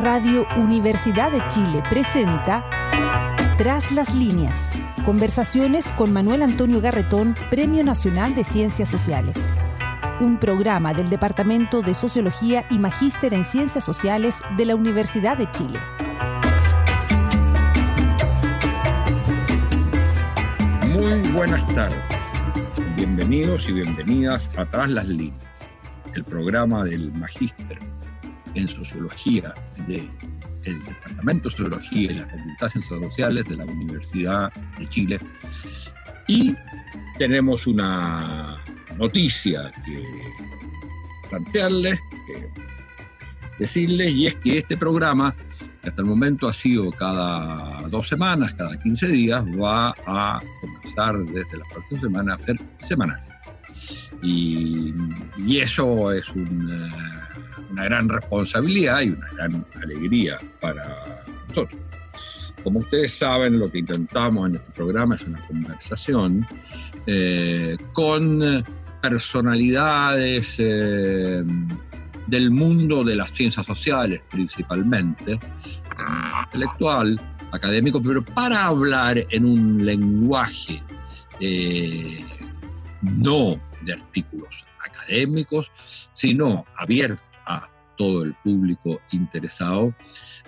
Radio Universidad de Chile presenta Tras las líneas. Conversaciones con Manuel Antonio Garretón, Premio Nacional de Ciencias Sociales. Un programa del Departamento de Sociología y Magíster en Ciencias Sociales de la Universidad de Chile. Muy buenas tardes. Bienvenidos y bienvenidas a Tras las líneas, el programa del Magíster en Sociología del Departamento de Sociología y la Facultad de Ciencias Sociales de la Universidad de Chile. Y tenemos una noticia que plantearles, que decirles, y es que este programa, que hasta el momento ha sido cada 2 semanas, cada 15 días, va a comenzar desde la próxima semana a ser semanal. Y eso es una gran responsabilidad y una gran alegría para nosotros. Como ustedes saben, lo que intentamos en este programa es una conversación con personalidades del mundo de las ciencias sociales, principalmente, intelectual, académico, pero para hablar en un lenguaje no de artículos académicos, sino abierto a todo el público interesado,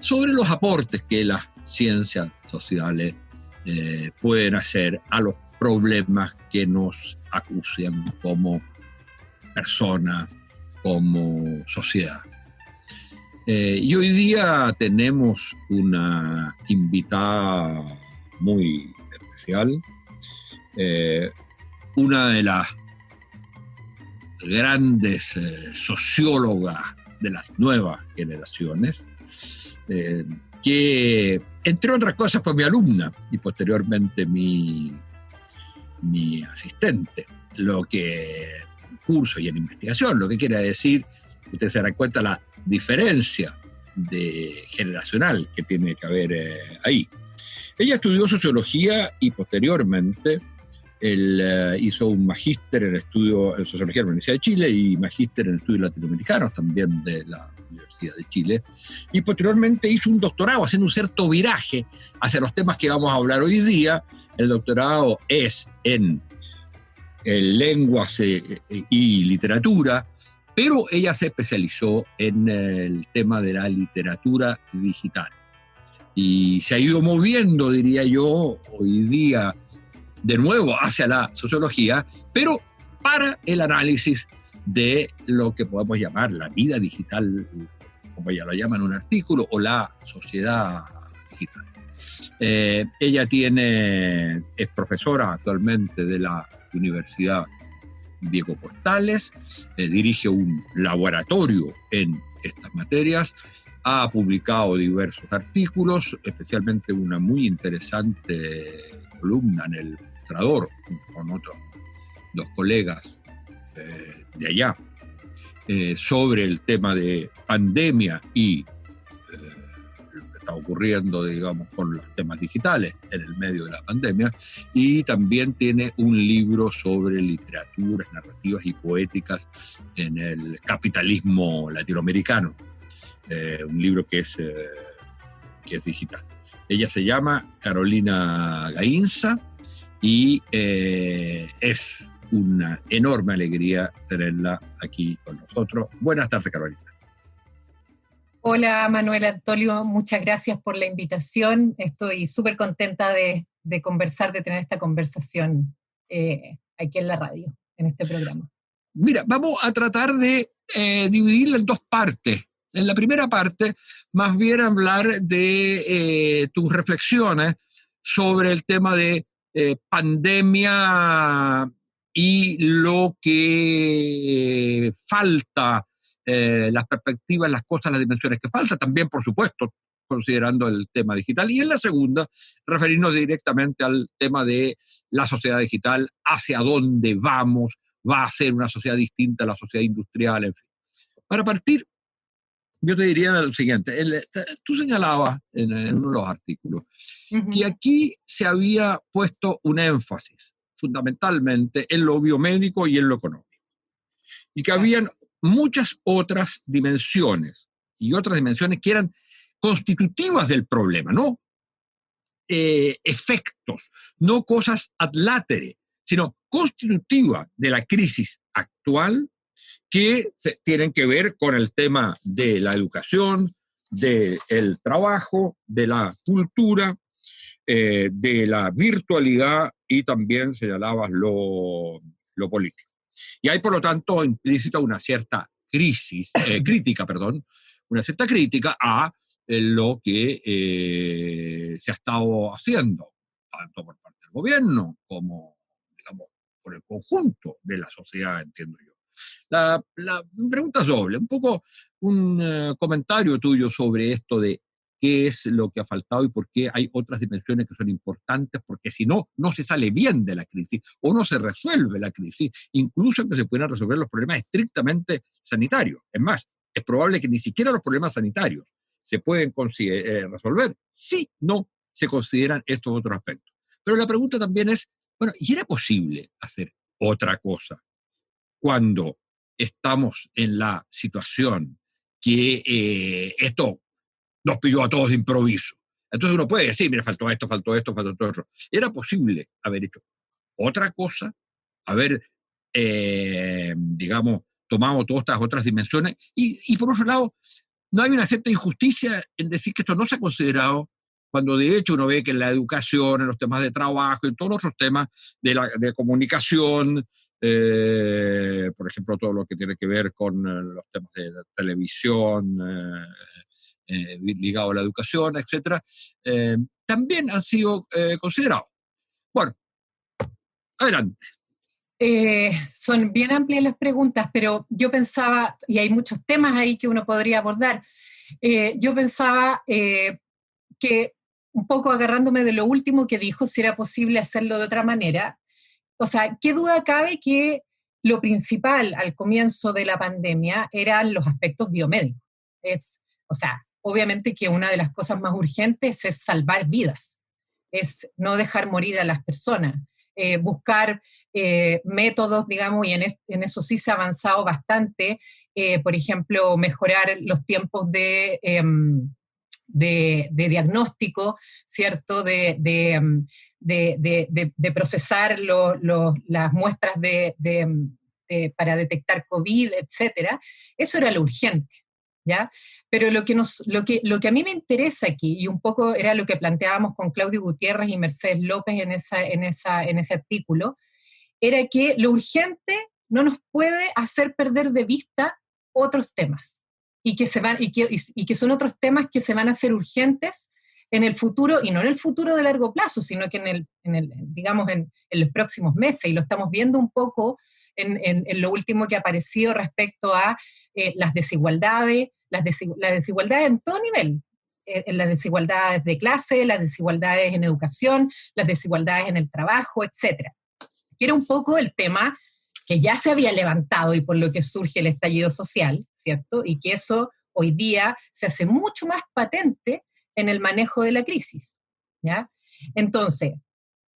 sobre los aportes que las ciencias sociales pueden hacer a los problemas que nos acucian como personas, como sociedad. Y hoy día tenemos una invitada muy especial, una de las grandes sociólogas de las nuevas generaciones, que entre otras cosas fue mi alumna y posteriormente mi asistente, lo que curso y en investigación, lo que quiere decir, ustedes se darán cuenta la diferencia generacional que tiene que haber ahí. Ella estudió sociología y posteriormente él hizo un magíster en estudio en sociología de la Universidad de Chile y magíster en estudios latinoamericanos también de la Universidad de Chile, y posteriormente hizo un doctorado haciendo un cierto viraje hacia los temas que vamos a hablar hoy día. El doctorado es en lenguas y literatura, pero ella se especializó en el tema de la literatura digital y se ha ido moviendo, diría yo, hoy día de nuevo hacia la sociología, pero para el análisis de lo que podemos llamar la vida digital, como ella lo llama en un artículo, o la sociedad digital. Ella es profesora actualmente de la Universidad Diego Portales, dirige un laboratorio en estas materias, ha publicado diversos artículos, especialmente una muy interesante columna en el Mostrador, con otros 2 colegas de allá, sobre el tema de pandemia y lo que está ocurriendo, digamos, con los temas digitales en el medio de la pandemia, y también tiene un libro sobre literaturas, narrativas y poéticas en el capitalismo latinoamericano, un libro que es digital. Ella se llama Carolina Gainza y es una enorme alegría tenerla aquí con nosotros. Buenas tardes, Carolina. Hola, Manuel Antonio, muchas gracias por la invitación. Estoy súper contenta de conversar, de tener esta conversación aquí en la radio, en este programa. Mira, vamos a tratar de dividirla en 2 partes. En la primera parte, más bien hablar de tus reflexiones sobre el tema de pandemia y lo que falta, las perspectivas, las cosas, las dimensiones que falta, también, por supuesto, considerando el tema digital. Y en la segunda, referirnos directamente al tema de la sociedad digital, hacia dónde vamos, va a ser una sociedad distinta a la sociedad industrial, en fin. Para partir, yo te diría lo siguiente, tú señalabas en uno de los artículos que aquí se había puesto un énfasis fundamentalmente en lo biomédico y en lo económico, y que habían muchas otras dimensiones y otras dimensiones que eran constitutivas del problema, no efectos, no cosas ad latere, sino constitutivas de la crisis actual que tienen que ver con el tema de la educación, del trabajo, de la cultura, de la virtualidad y también señalabas lo político. Y hay, por lo tanto, implícita una cierta crítica a lo que se ha estado haciendo, tanto por parte del gobierno como, digamos, por el conjunto de la sociedad, entiendo yo. La pregunta es doble, un poco un comentario tuyo sobre esto de qué es lo que ha faltado y por qué hay otras dimensiones que son importantes, porque si no, no se sale bien de la crisis o no se resuelve la crisis, incluso que se puedan resolver los problemas estrictamente sanitarios. Es más, es probable que ni siquiera los problemas sanitarios se pueden resolver si no se consideran estos otros aspectos. Pero la pregunta también es, bueno, ¿y era posible hacer otra cosa cuando estamos en la situación que esto nos pilló a todos de improviso? Entonces uno puede decir, mira, faltó esto, faltó otro. ¿Era posible haber hecho otra cosa? Haber, digamos, tomado todas estas otras dimensiones. Y por otro lado, no hay una cierta injusticia en decir que esto no se ha considerado, cuando de hecho uno ve que en la educación, en los temas de trabajo, en todos los otros temas de comunicación, por ejemplo, todo lo que tiene que ver con los temas de televisión, ligado a la educación, etc., también han sido considerados. Bueno, adelante. Son bien amplias las preguntas, pero yo pensaba, y hay muchos temas ahí que uno podría abordar, yo pensaba que, un poco agarrándome de lo último que dijo, si era posible hacerlo de otra manera, o sea, ¿qué duda cabe que lo principal al comienzo de la pandemia eran los aspectos biomédicos? O sea, obviamente que una de las cosas más urgentes es salvar vidas, es no dejar morir a las personas, buscar métodos, digamos, y en eso sí se ha avanzado bastante, por ejemplo, mejorar los tiempos de diagnóstico, ¿cierto? De procesar las muestras para detectar COVID, etcétera. Eso era lo urgente, ¿ya? Pero lo que a mí me interesa aquí, y un poco era lo que planteábamos con Claudio Gutiérrez y Mercedes López en ese artículo, era que lo urgente no nos puede hacer perder de vista otros temas, y que son otros temas que se van a hacer urgentes en el futuro, y no en el futuro de largo plazo, sino que digamos, en los próximos meses, y lo estamos viendo un poco en lo último que ha aparecido respecto a las desigualdades, las desigualdades en todo nivel, las desigualdades de clase, las desigualdades en educación, las desigualdades en el trabajo, etc. Que era un poco el tema que ya se había levantado y por lo que surge el estallido social, ¿cierto? Y que eso hoy día se hace mucho más patente en el manejo de la crisis, ¿ya? Entonces,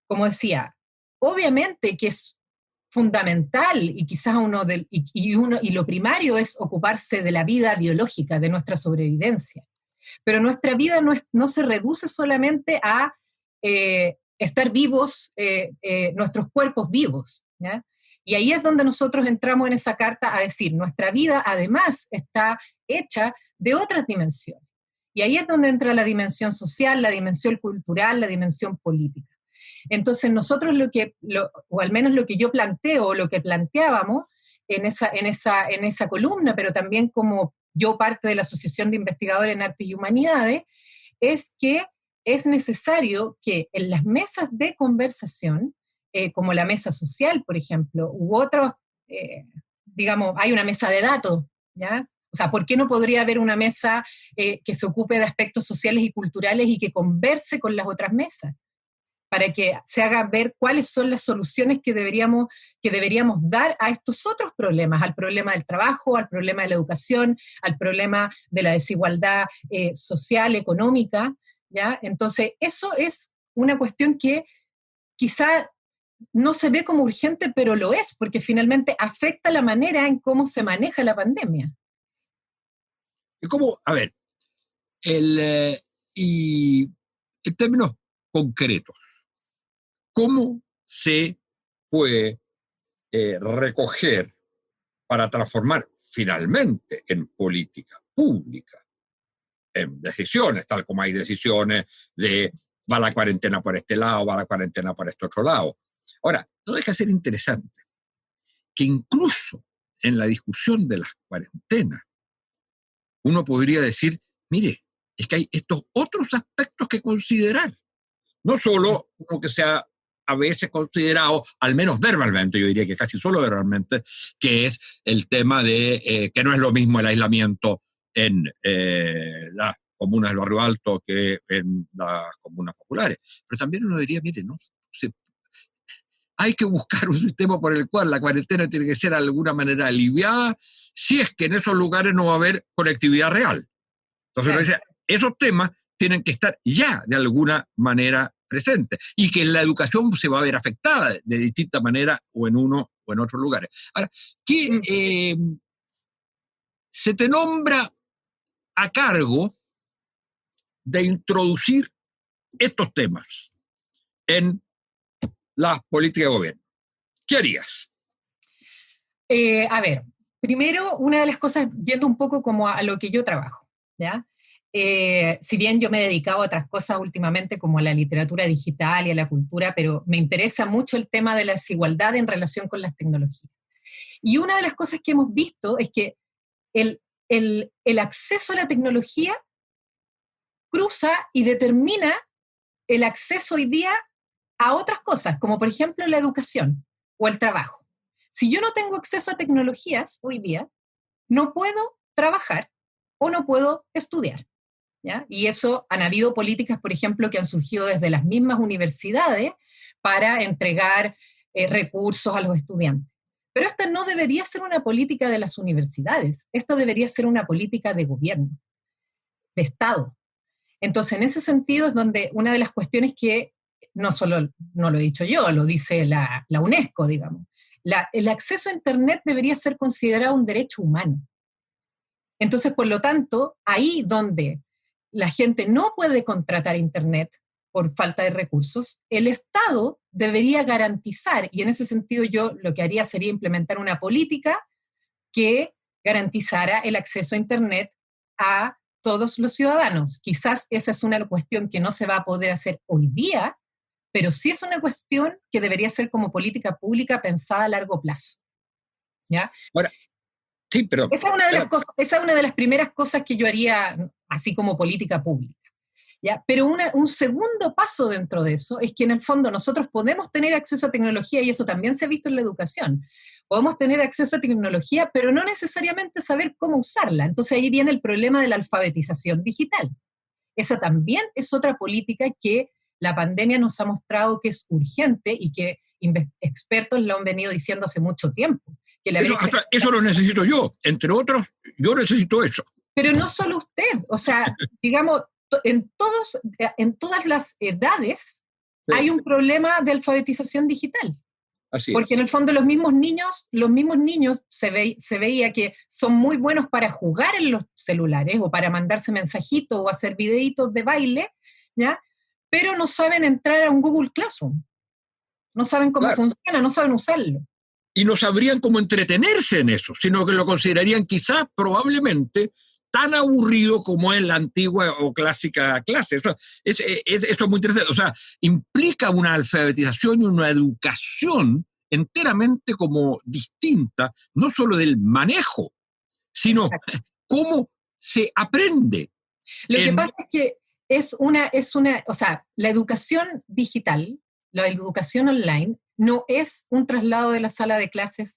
como decía, obviamente que es fundamental y quizás y lo primario es ocuparse de la vida biológica, de nuestra sobrevivencia. Pero nuestra vida no se reduce solamente a estar vivos, nuestros cuerpos vivos, ¿ya? Y ahí es donde nosotros entramos en esa carta a decir, nuestra vida además está hecha de otras dimensiones. Y ahí es donde entra la dimensión social, la dimensión cultural, la dimensión política. Entonces nosotros o al menos lo que yo planteo, o lo que planteábamos en esa columna, pero también como yo parte de la Asociación de Investigadores en Arte y Humanidades, es que es necesario que en las mesas de conversación, como la mesa social, por ejemplo, u otros, digamos, hay una mesa de datos, ¿ya? O sea, ¿por qué no podría haber una mesa que se ocupe de aspectos sociales y culturales y que converse con las otras mesas? Para que se haga ver cuáles son las soluciones que deberíamos dar a estos otros problemas, al problema del trabajo, al problema de la educación, al problema de la desigualdad social, económica, ¿ya? Entonces, eso es una cuestión que quizá no se ve como urgente, pero lo es, porque finalmente afecta la manera en cómo se maneja la pandemia. Y cómo, a ver, y en términos concretos, ¿cómo se puede recoger para transformar finalmente en política pública, en decisiones, tal como hay decisiones de va la cuarentena por este lado, va la cuarentena por este otro lado? Ahora, no deja de ser interesante que incluso en la discusión de las cuarentenas, uno podría decir, mire, es que hay estos otros aspectos que considerar. No solo uno que sea a veces considerado, al menos verbalmente, yo diría que casi solo verbalmente, que es el tema de que no es lo mismo el aislamiento en las comunas del barrio alto que en las comunas populares. Pero también uno diría, mire, no, hay que buscar un sistema por el cual la cuarentena tiene que ser de alguna manera aliviada, si es que en esos lugares no va a haber conectividad real. Entonces, claro, esos temas tienen que estar ya de alguna manera presentes y que la educación se va a ver afectada de distinta manera o en uno o en otros lugares. Ahora, ¿qué se te nombra a cargo de introducir estos temas en la política de gobierno? ¿Qué harías? A ver, primero, una de las cosas, yendo un poco como a lo que yo trabajo, ¿ya? Si bien yo me he dedicado a otras cosas últimamente, como a la literatura digital y a la cultura, pero me interesa mucho el tema de la desigualdad en relación con las tecnologías. Y una de las cosas que hemos visto es que el acceso a la tecnología cruza y determina el acceso hoy día a otras cosas, como por ejemplo la educación o el trabajo. Si yo no tengo acceso a tecnologías hoy día, no puedo trabajar o no puedo estudiar, ¿ya? Y eso, han habido políticas, por ejemplo, que han surgido desde las mismas universidades para entregar recursos a los estudiantes. Pero esta no debería ser una política de las universidades, esta debería ser una política de gobierno, de Estado. Entonces, en ese sentido es donde una de las cuestiones que no solo no lo he dicho yo, lo dice la UNESCO, digamos. El acceso a Internet debería ser considerado un derecho humano. Entonces, por lo tanto, ahí donde la gente no puede contratar Internet por falta de recursos, el Estado debería garantizar, y en ese sentido yo lo que haría sería implementar una política que garantizara el acceso a Internet a todos los ciudadanos. Quizás esa es una cuestión que no se va a poder hacer hoy día, pero sí es una cuestión que debería ser como política pública pensada a largo plazo. ¿Ya? Ahora, sí, pero... Esa es una de las primeras cosas que yo haría así como política pública. ¿Ya? Pero un segundo paso dentro de eso es que en el fondo nosotros podemos tener acceso a tecnología, y eso también se ha visto en la educación. Podemos tener acceso a tecnología, pero no necesariamente saber cómo usarla. Entonces ahí viene el problema de la alfabetización digital. Esa también es otra política que la pandemia nos ha mostrado que es urgente y que expertos lo han venido diciendo hace mucho tiempo. Que eso lo necesito yo, entre otros, yo necesito eso. Pero no solo usted, o sea, digamos, en todas las edades sí, hay un problema de alfabetización digital. Así porque es. En el fondo los mismos niños se veía que son muy buenos para jugar en los celulares o para mandarse mensajitos o hacer videitos de baile, ¿ya? Pero no saben entrar a un Google Classroom, no saben cómo funciona, no saben usarlo. Y no sabrían cómo entretenerse en eso, sino que lo considerarían quizás, probablemente, tan aburrido como es la antigua o clásica clase. Esto es muy interesante. O sea, implica una alfabetización y una educación enteramente como distinta, no solo del manejo, sino cómo se aprende. Lo que pasa es que o sea, la educación digital, la educación online, no es un traslado de la sala de clases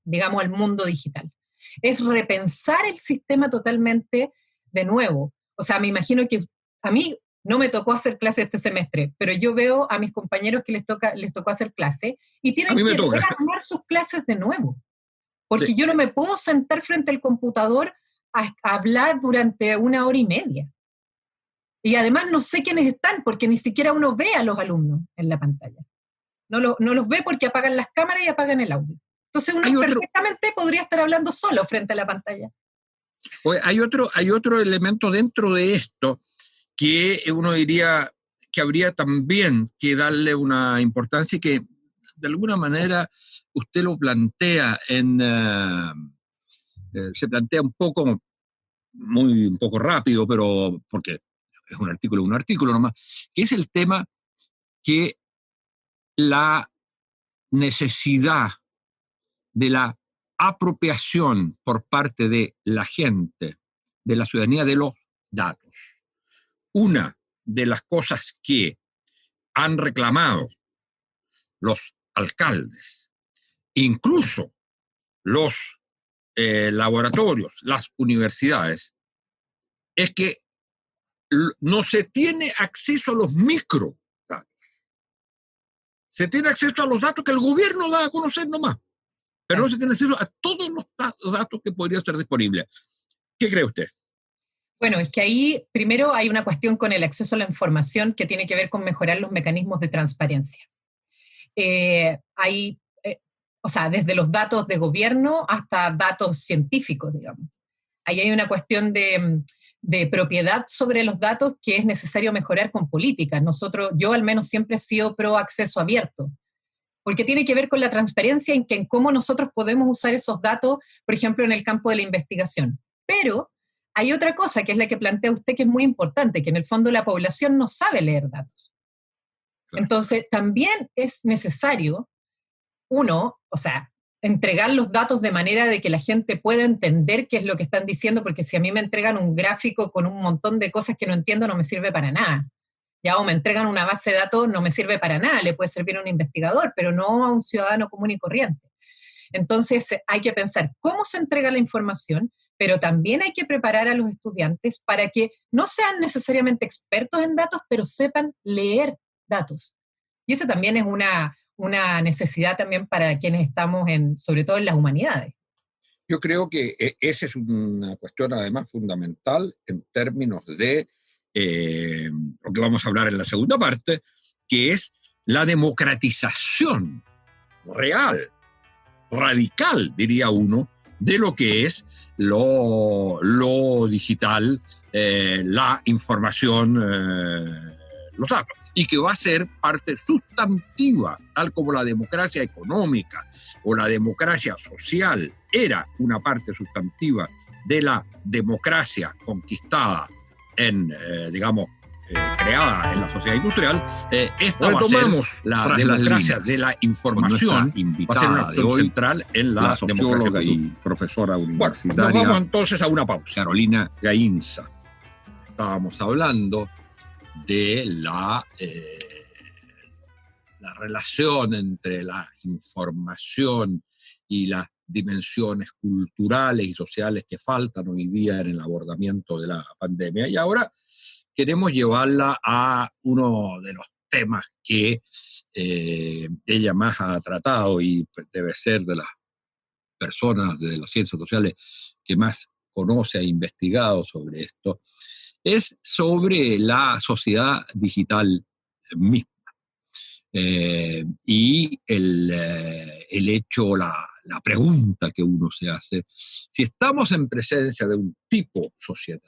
digamos, al mundo digital. Es repensar el sistema totalmente de nuevo. O sea, me imagino que a mí no me tocó hacer clase este semestre, pero yo veo a mis compañeros que les tocó hacer clase y tienen que armar sus clases de nuevo. Porque yo no me puedo sentar frente al computador a hablar durante 1 hora y media. Y además no sé quiénes están, porque ni siquiera uno ve a los alumnos en la pantalla. No los ve porque apagan las cámaras y apagan el audio. Entonces uno perfectamente podría estar hablando solo frente a la pantalla. Hay otro elemento dentro de esto que uno diría que habría también que darle una importancia y que de alguna manera usted lo plantea se plantea un poco rápido, pero porque es un artículo nomás, que es el tema que la necesidad de la apropiación por parte de la gente, de la ciudadanía, de los datos. Una de las cosas que han reclamado los alcaldes, incluso los laboratorios, las universidades, es que no se tiene acceso a los microdatos. Se tiene acceso a los datos que el gobierno da a conocer nomás, pero no se tiene acceso a todos los datos que podrían ser disponibles. ¿Qué cree usted? Bueno, es que ahí primero hay una cuestión con el acceso a la información que tiene que ver con mejorar los mecanismos de transparencia. O sea, desde los datos de gobierno hasta datos científicos, digamos. Ahí hay una cuestión de propiedad sobre los datos que es necesario mejorar con políticas. Yo al menos siempre he sido pro acceso abierto, porque tiene que ver con la transparencia en cómo nosotros podemos usar esos datos, por ejemplo, en el campo de la investigación. Pero hay otra cosa que es la que plantea usted que es muy importante, que en el fondo la población no sabe leer datos. Claro. Entonces, también es necesario entregar los datos de manera de que la gente pueda entender qué es lo que están diciendo, porque si a mí me entregan un gráfico con un montón de cosas que no entiendo, no me sirve para nada. O me entregan una base de datos, no me sirve para nada, le puede servir a un investigador, pero no a un ciudadano común y corriente. Entonces hay que pensar cómo se entrega la información, pero también hay que preparar a los estudiantes para que no sean necesariamente expertos en datos, pero sepan leer datos. Y esa también es una necesidad también para quienes estamos sobre todo en las humanidades. Yo creo que esa es una cuestión además fundamental en términos de lo que vamos a hablar en la segunda parte, que es la democratización real, radical, diría uno, de lo que es lo digital, la información, los datos, y que va a ser parte sustantiva, tal como la democracia económica o la democracia social era una parte sustantiva de la democracia conquistada creada en la sociedad industrial. Esta va a ser la democracia de la información, va a ser una acción central en la socióloga y profesora universitaria. Bueno, nos vamos entonces a una pausa. Carolina Gainza. Estábamos hablando de la relación entre la información y las dimensiones culturales y sociales que faltan hoy día en el abordamiento de la pandemia. Y ahora queremos llevarla a uno de los temas que ella más ha tratado y debe ser de las personas de las ciencias sociales que más conoce e investigado sobre esto, es sobre la sociedad digital misma. Y el hecho, la pregunta que uno se hace, si estamos en presencia de un tipo sociedad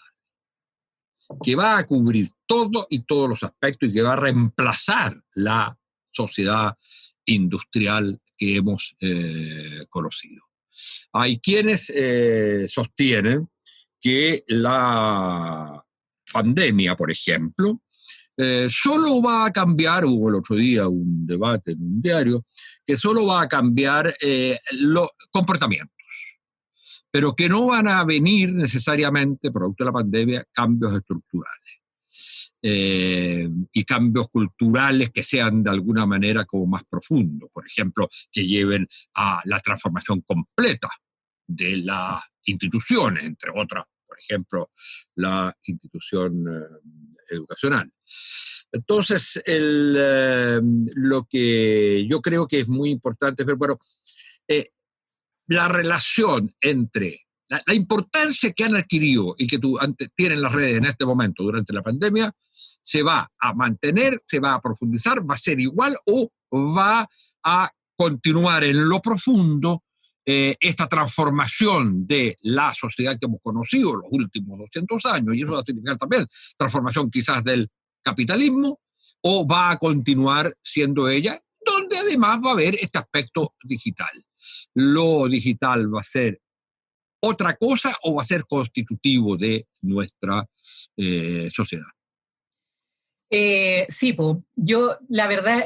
que va a cubrir todo y todos los aspectos y que va a reemplazar la sociedad industrial que hemos conocido. Hay quienes sostienen que la pandemia, por ejemplo, solo va a cambiar, hubo el otro día un debate en un diario, que solo va a cambiar los comportamientos, pero que no van a venir necesariamente, producto de la pandemia, cambios estructurales. Y cambios culturales que sean de alguna manera como más profundos, por ejemplo, que lleven a la transformación completa de las instituciones, entre otras, por ejemplo, la institución educacional. Entonces, lo que yo creo que es muy importante, pero bueno, la relación entre la importancia que han adquirido y que tienen las redes en este momento durante la pandemia, se va a mantener, se va a profundizar, va a ser igual o va a continuar en lo profundo esta transformación de la sociedad que hemos conocido los últimos 200 años, y eso va a significar también transformación quizás del capitalismo, o va a continuar siendo ella, donde además va a haber este aspecto digital. ¿Lo digital va a ser otra cosa o va a ser constitutivo de nuestra sociedad? Sí, yo la verdad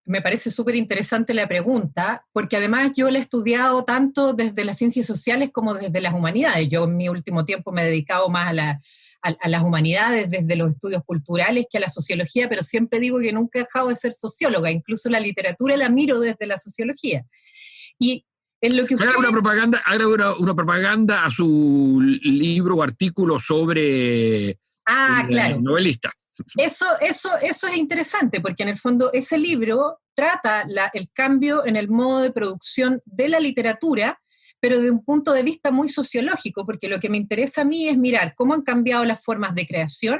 me parece súper interesante la pregunta, porque además yo la he estudiado tanto desde las ciencias sociales como desde las humanidades. Yo en mi último tiempo me he dedicado más a las humanidades desde los estudios culturales que a la sociología, pero siempre digo que nunca he dejado de ser socióloga, incluso la literatura la miro desde la sociología. Y en lo que usted... Haga una propaganda a su libro o artículo sobre claro. novelista. Eso es interesante, porque en el fondo ese libro trata el cambio en el modo de producción de la literatura, pero de un punto de vista muy sociológico, porque lo que me interesa a mí es mirar cómo han cambiado las formas de creación,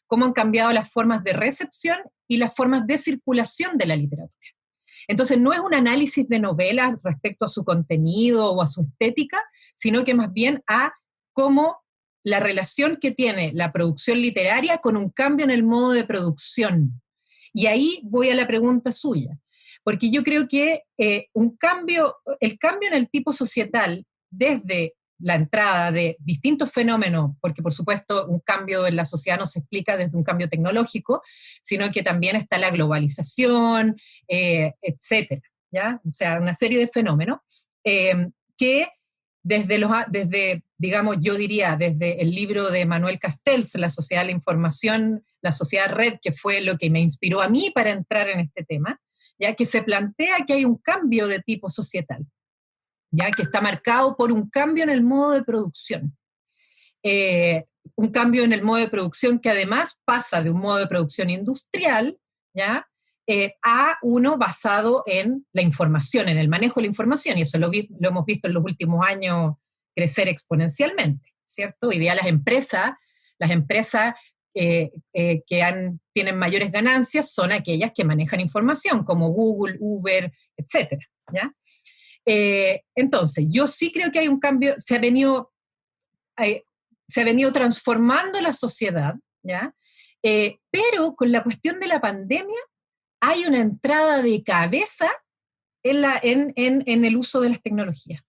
cómo han cambiado las formas de recepción y las formas de circulación de la literatura. Entonces no es un análisis de novelas respecto a su contenido o a su estética, sino que más bien a cómo la relación que tiene la producción literaria con un cambio en el modo de producción. Y ahí voy a la pregunta suya, porque yo creo que el cambio en el tipo societal, desde la entrada de distintos fenómenos, porque por supuesto un cambio en la sociedad no se explica desde un cambio tecnológico, sino que también está la globalización, etcétera, ¿ya? O sea, una serie de fenómenos que digamos, yo diría, desde el libro de Manuel Castells, La Sociedad de la Información, la Sociedad Red, que fue lo que me inspiró a mí para entrar en este tema, ya que se plantea que hay un cambio de tipo societal, ya que está marcado por un cambio en el modo de producción. Un cambio en el modo de producción que además pasa de un modo de producción industrial, ¿ya? A uno basado en la información, en el manejo de la información, y eso lo hemos visto en los últimos años crecer exponencialmente, ¿cierto? Hoy día las empresas tienen mayores ganancias son aquellas que manejan información, como Google, Uber, etcétera, ¿ya? Entonces, yo sí creo que hay un cambio, se ha venido transformando la sociedad, ¿ya? Pero con la cuestión de la pandemia hay una entrada de cabeza en el uso de las tecnologías.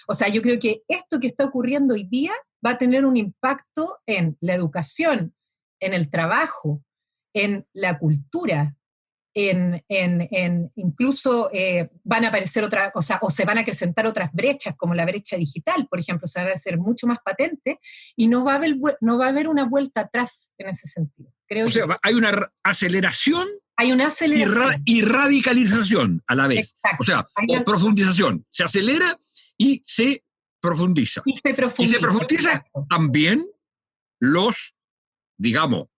O sea, yo creo que esto que está ocurriendo hoy día va a tener un impacto en la educación, en el trabajo, en la cultura, incluso van a aparecer otras, o se van a acrecentar otras brechas, como la brecha digital, por ejemplo, se van a hacer mucho más patentes y no va a haber una vuelta atrás en ese sentido. Creo hay una aceleración. Hay una aceleración. Y radicalización a la vez. Exacto. O sea, profundización. Se acelera y se profundiza. Y se profundiza exacto. También digamos,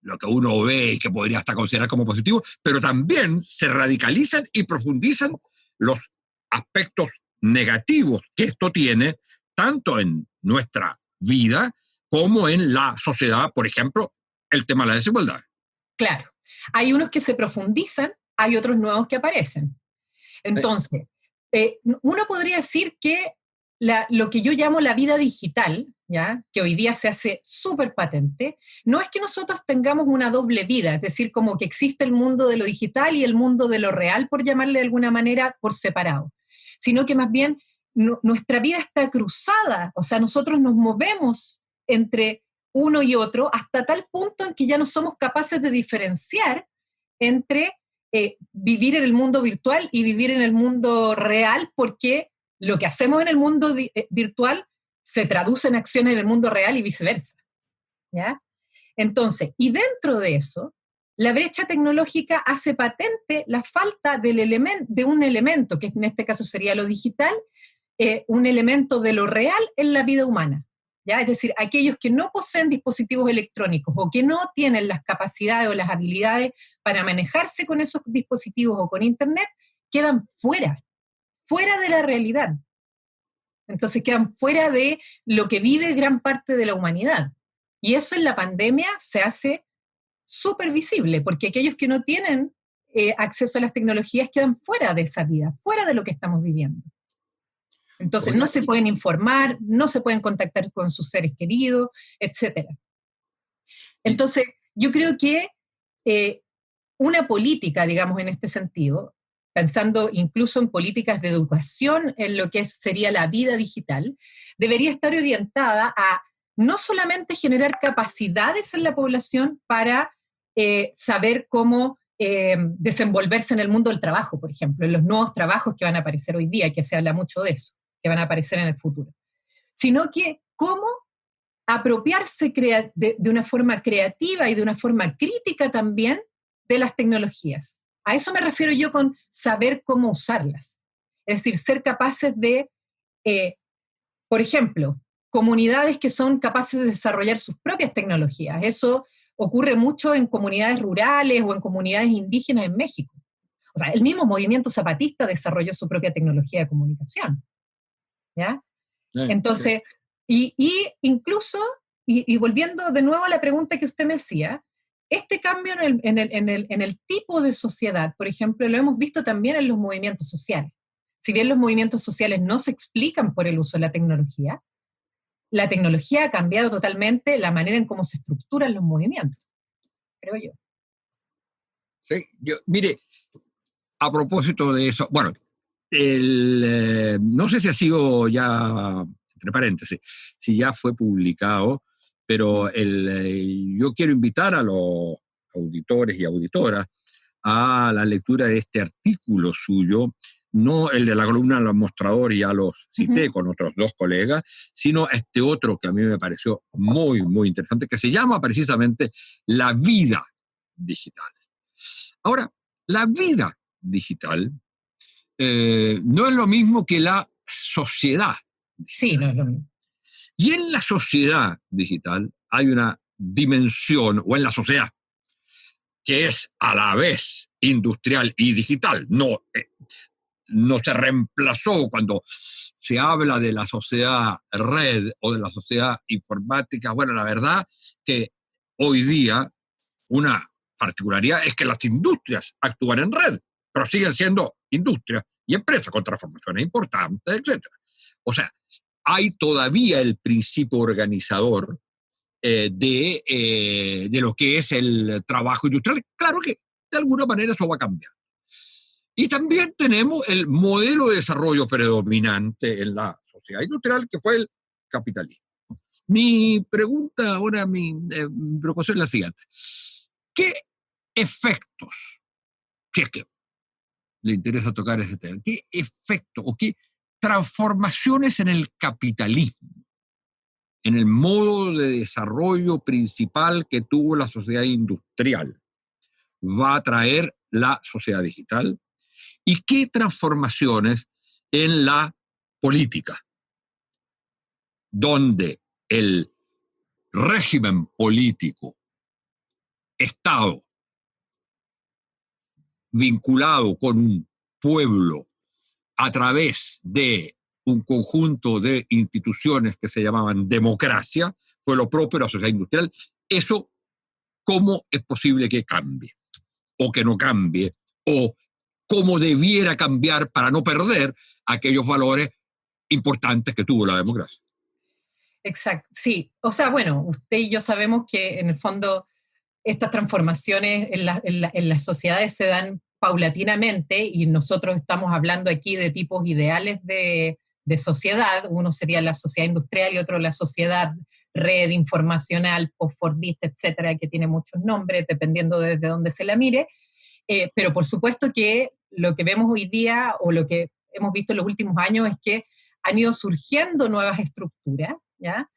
lo que uno ve y que podría hasta considerar como positivo, pero también se radicalizan y profundizan los aspectos negativos que esto tiene, tanto en nuestra vida como en la sociedad, por ejemplo, el tema de la desigualdad. Claro. Hay unos que se profundizan, hay otros nuevos que aparecen. Entonces, uno podría decir que lo que yo llamo la vida digital, ¿ya? Que hoy día se hace súper patente, no es que nosotros tengamos una doble vida, es decir, como que existe el mundo de lo digital y el mundo de lo real, por llamarle de alguna manera, por separado, sino que más bien nuestra vida está cruzada, o sea, nosotros nos movemos entre uno y otro hasta tal punto en que ya no somos capaces de diferenciar entre vivir en el mundo virtual y vivir en el mundo real, porque lo que hacemos en el mundo virtual se traduce en acciones en el mundo real y viceversa, ¿ya? Entonces, y dentro de eso, la brecha tecnológica hace patente la falta de un elemento, que en este caso sería lo digital, un elemento de lo real en la vida humana, ¿ya? Es decir, aquellos que no poseen dispositivos electrónicos o que no tienen las capacidades o las habilidades para manejarse con esos dispositivos o con Internet, quedan fuera de la realidad. Entonces quedan fuera de lo que vive gran parte de la humanidad. Y eso en la pandemia se hace súper visible, porque aquellos que no tienen acceso a las tecnologías quedan fuera de esa vida, fuera de lo que estamos viviendo. Entonces no se pueden informar, no se pueden contactar con sus seres queridos, etc. Entonces yo creo que una política, digamos, en este sentido, pensando incluso en políticas de educación, en lo que sería la vida digital, debería estar orientada a no solamente generar capacidades en la población para saber cómo desenvolverse en el mundo del trabajo, por ejemplo, en los nuevos trabajos que van a aparecer hoy día, que se habla mucho de eso, que van a aparecer en el futuro, sino que cómo apropiarse de una forma creativa y de una forma crítica también de las tecnologías. A eso me refiero yo con saber cómo usarlas. Es decir, ser capaces de, por ejemplo, comunidades que son capaces de desarrollar sus propias tecnologías. Eso ocurre mucho en comunidades rurales o en comunidades indígenas en México. O sea, el mismo movimiento zapatista desarrolló su propia tecnología de comunicación. ¿Ya? Entonces, y incluso, y volviendo de nuevo a la pregunta que usted me hacía, este cambio en el tipo de sociedad, por ejemplo, lo hemos visto también en los movimientos sociales. Si bien los movimientos sociales no se explican por el uso de la tecnología ha cambiado totalmente la manera en cómo se estructuran los movimientos, creo yo. Sí, mire, a propósito de eso, bueno, no sé si ha sido ya, entre paréntesis, si ya fue publicado, pero yo quiero invitar a los auditores y auditoras a la lectura de este artículo suyo, no el de la columna Los Mostradores, ya los cité con otros dos colegas, sino este otro que a mí me pareció muy, muy interesante, que se llama precisamente La vida digital. Ahora, la vida digital no es lo mismo que la sociedad digital. Sí, no es lo mismo. Y en la sociedad digital hay una dimensión, o en la sociedad, que es a la vez industrial y digital. No se reemplazó cuando se habla de la sociedad red o de la sociedad informática. Bueno, la verdad que hoy día una particularidad es que las industrias actúan en red, pero siguen siendo industrias y empresas con transformaciones importantes, etc. O sea, hay todavía el principio organizador de lo que es el trabajo industrial. Claro que de alguna manera eso va a cambiar. Y también tenemos el modelo de desarrollo predominante en la sociedad industrial, que fue el capitalismo. Mi pregunta ahora, mi preocupación es la siguiente. ¿Qué efectos, si es que le interesa tocar ese tema, qué efectos o qué transformaciones en el capitalismo, en el modo de desarrollo principal que tuvo la sociedad industrial, va a traer la sociedad digital? ¿Y qué transformaciones en la política, donde el régimen político, Estado, vinculado con un pueblo a través de un conjunto de instituciones que se llamaban democracia, fue lo propio de la sociedad industrial? Eso, ¿cómo es posible que cambie? O que no cambie, o cómo debiera cambiar para no perder aquellos valores importantes que tuvo la democracia. Exacto, sí. O sea, bueno, usted y yo sabemos que en el fondo estas transformaciones en las sociedades se dan paulatinamente y nosotros estamos hablando aquí de tipos ideales de sociedad. Uno sería la sociedad industrial y otro la sociedad red informacional, postfordista, etcétera, que tiene muchos nombres dependiendo desde dónde se la mire. Pero por supuesto que lo que vemos hoy día o lo que hemos visto en los últimos años es que han ido surgiendo nuevas estructuras, ¿ya?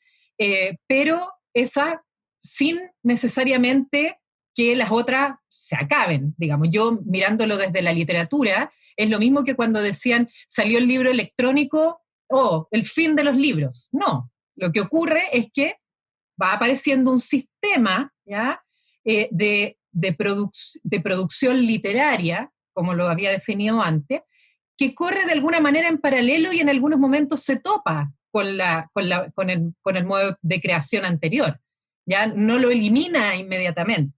Pero esas sin necesariamente que las otras se acaben, digamos. Yo mirándolo desde la literatura, es lo mismo que cuando decían salió el libro electrónico, el fin de los libros. No, lo que ocurre es que va apareciendo un sistema, ¿ya? de producción literaria, como lo había definido antes, que corre de alguna manera en paralelo y en algunos momentos se topa con el modo de creación anterior, ya no lo elimina inmediatamente.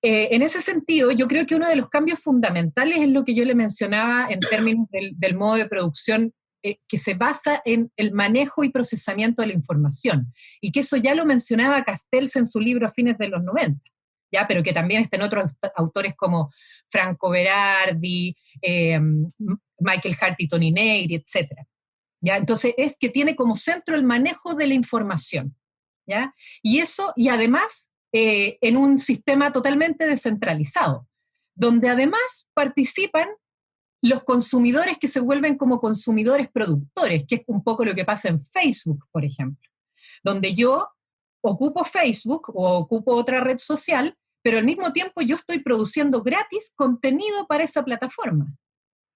En ese sentido, yo creo que uno de los cambios fundamentales es lo que yo le mencionaba en términos del modo de producción que se basa en el manejo y procesamiento de la información, y que eso ya lo mencionaba Castells en su libro a fines de los 90, ¿ya? Pero que también están otros autores como Franco Berardi, Michael Hart y Toni Negri, etc. ¿Ya? Entonces es que tiene como centro el manejo de la información, ¿ya? Y eso, y además en un sistema totalmente descentralizado, donde además participan los consumidores que se vuelven como consumidores productores, que es un poco lo que pasa en Facebook, por ejemplo, donde yo ocupo Facebook o ocupo otra red social, pero al mismo tiempo yo estoy produciendo gratis contenido para esa plataforma,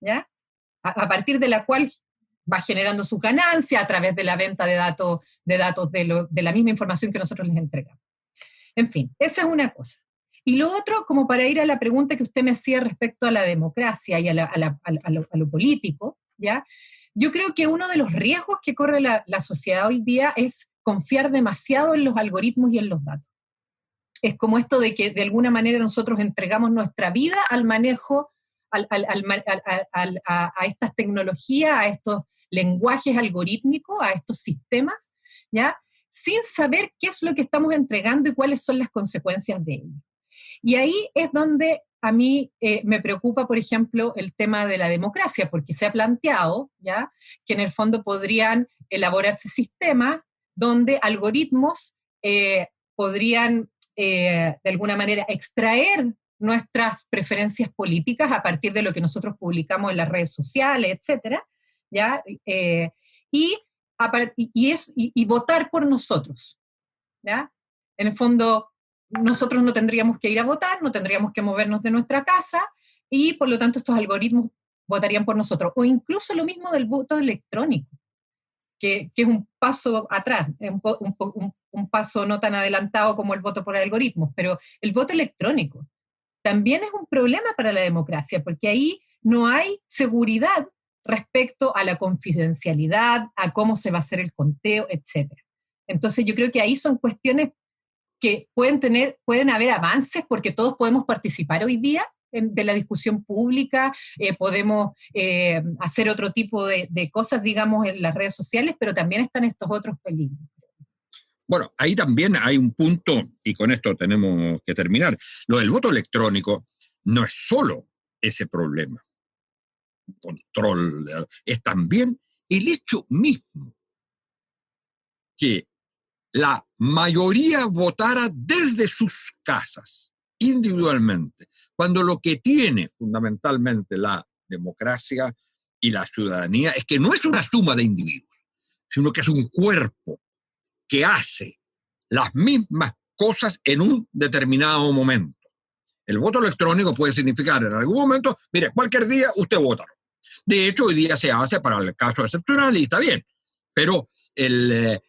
¿ya? A partir de la cual va generando sus ganancias a través de la venta de datos de la misma información que nosotros les entregamos. En fin, esa es una cosa. Y lo otro, como para ir a la pregunta que usted me hacía respecto a la democracia y a lo político, ¿ya? Yo creo que uno de los riesgos que corre la sociedad hoy día es confiar demasiado en los algoritmos y en los datos. Es como esto de que de alguna manera nosotros entregamos nuestra vida al manejo, a estas tecnologías, a estos lenguajes algorítmicos, a estos sistemas, ¿ya? Sin saber qué es lo que estamos entregando y cuáles son las consecuencias de ello. Y ahí es donde a mí me preocupa, por ejemplo, el tema de la democracia, porque se ha planteado, ¿ya?, que en el fondo podrían elaborarse sistemas donde algoritmos podrían, de alguna manera, extraer nuestras preferencias políticas a partir de lo que nosotros publicamos en las redes sociales, etcétera, ¿ya? Y votar por nosotros, ¿ya? En el fondo, nosotros no tendríamos que ir a votar, no tendríamos que movernos de nuestra casa, y por lo tanto estos algoritmos votarían por nosotros. O incluso lo mismo del voto electrónico, que es un paso atrás, un paso no tan adelantado como el voto por algoritmos, pero el voto electrónico también es un problema para la democracia, porque ahí no hay seguridad respecto a la confidencialidad, a cómo se va a hacer el conteo, etc. Entonces yo creo que ahí son cuestiones que pueden haber avances, porque todos podemos participar hoy día de la discusión pública, podemos hacer otro tipo de cosas, digamos, en las redes sociales, pero también están estos otros peligros. Bueno, ahí también hay un punto, y con esto tenemos que terminar. Lo del voto electrónico no es solo ese problema, control, es también el hecho mismo que la mayoría votara desde sus casas, individualmente, cuando lo que tiene fundamentalmente la democracia y la ciudadanía es que no es una suma de individuos, sino que es un cuerpo que hace las mismas cosas en un determinado momento. El voto electrónico puede significar en algún momento, mire, cualquier día usted vota. De hecho, hoy día se hace para el caso excepcional y está bien, pero el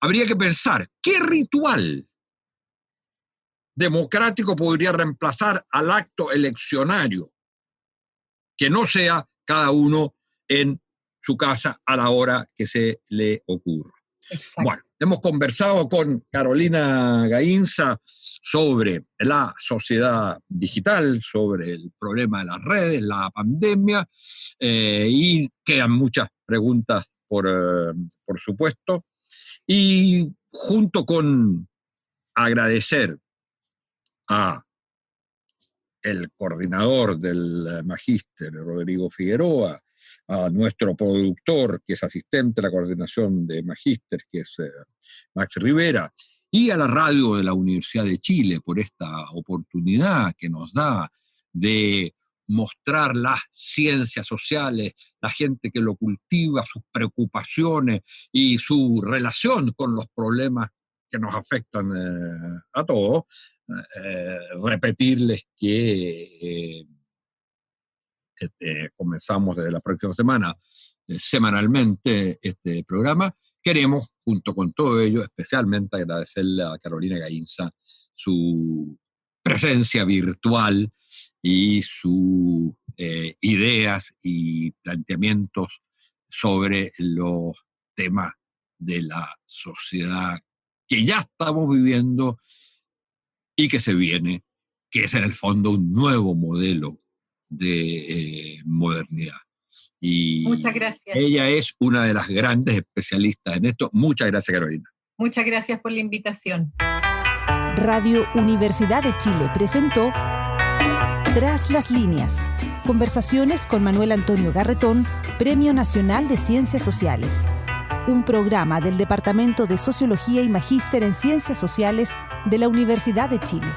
habría que pensar qué ritual democrático podría reemplazar al acto eleccionario que no sea cada uno en su casa a la hora que se le ocurra. Exacto. Bueno, hemos conversado con Carolina Gainza sobre la sociedad digital, sobre el problema de las redes, la pandemia, y quedan muchas preguntas por supuesto. Y junto con agradecer a el coordinador del Magíster, Rodrigo Figueroa, a nuestro productor, que es asistente a la coordinación de Magíster, que es Max Rivera, y a la radio de la Universidad de Chile por esta oportunidad que nos da de mostrar las ciencias sociales, la gente que lo cultiva, sus preocupaciones y su relación con los problemas que nos afectan a todos. Repetirles que comenzamos desde la próxima semana semanalmente este programa. Queremos, junto con todo ello, especialmente agradecerle a Carolina Gainza su presencia virtual y sus ideas y planteamientos sobre los temas de la sociedad que ya estamos viviendo y que se viene, que es en el fondo un nuevo modelo de modernidad. Y muchas gracias. Ella es una de las grandes especialistas en esto. Muchas gracias, Carolina. Muchas gracias por la invitación. Radio Universidad de Chile presentó Tras las líneas. Conversaciones con Manuel Antonio Garretón, Premio Nacional de Ciencias Sociales. Un programa del Departamento de Sociología y Magíster en Ciencias Sociales de la Universidad de Chile.